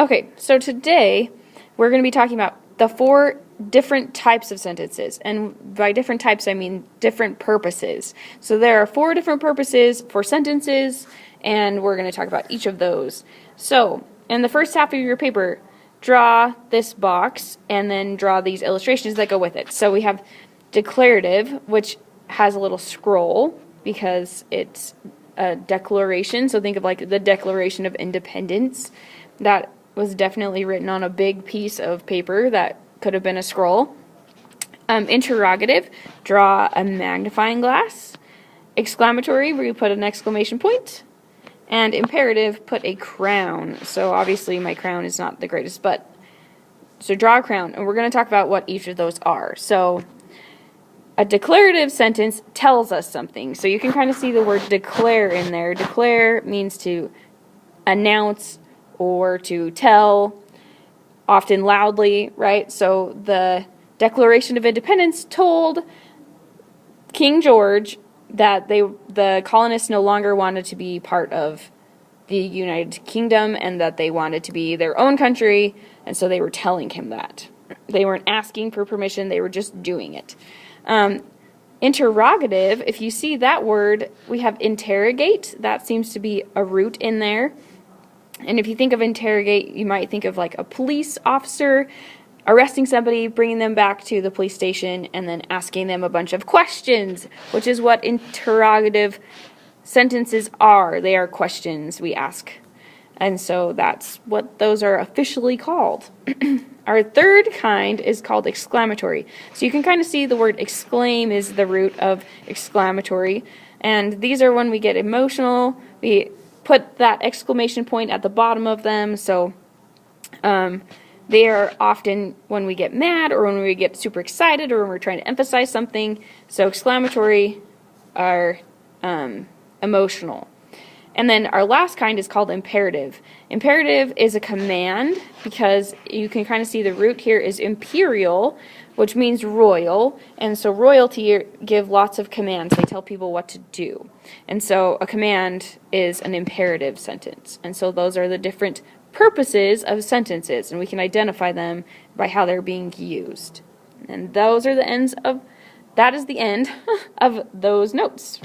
Okay, so today we're going to be talking about the 4 different types of sentences, and by different types I mean different purposes. So there are 4 different purposes for sentences, and we're going to talk about each of those. So in the first half of your paper, draw this box and then draw these illustrations that go with it. So we have declarative, which has a little scroll because it's a declaration. So think of like the Declaration of Independence. That was definitely written on a big piece of paper that could have been a scroll. Interrogative, draw a magnifying glass. Exclamatory, where you put an exclamation point. And imperative, put a crown. So obviously my crown is not the greatest, but so draw a crown, and we're going to talk about what each of those are. So a declarative sentence tells us something. So you can kind of see the word declare in there. Declare means to announce or to tell, often loudly, right? So the Declaration of Independence told King George that the colonists no longer wanted to be part of the United Kingdom and that they wanted to be their own country, and so they were telling him that. They weren't asking for permission, they were just doing it. Interrogative, if you see that word, we have interrogate. That seems to be a root in there. And if you think of interrogate, you might think of like a police officer arresting somebody, bringing them back to the police station, and then asking them a bunch of questions, which is what interrogative sentences are. They are questions we ask. And so that's what those are officially called. Our third kind is called exclamatory. So you can kind of see the word exclaim is the root of exclamatory. And these are when we get emotional. We put that exclamation point at the bottom of them. So they are often when we get mad or when we get super excited or when we're trying to emphasize something. So exclamatory are emotional. And then our last kind is called imperative. Imperative is a command because you can kind of see the root here is imperial, which means royal. And so royalty give lots of commands. They tell people what to do. And so a command is an imperative sentence. And so those are the different purposes of sentences, and we can identify them by how they're being used. And those are the ends of, that is the end of those notes.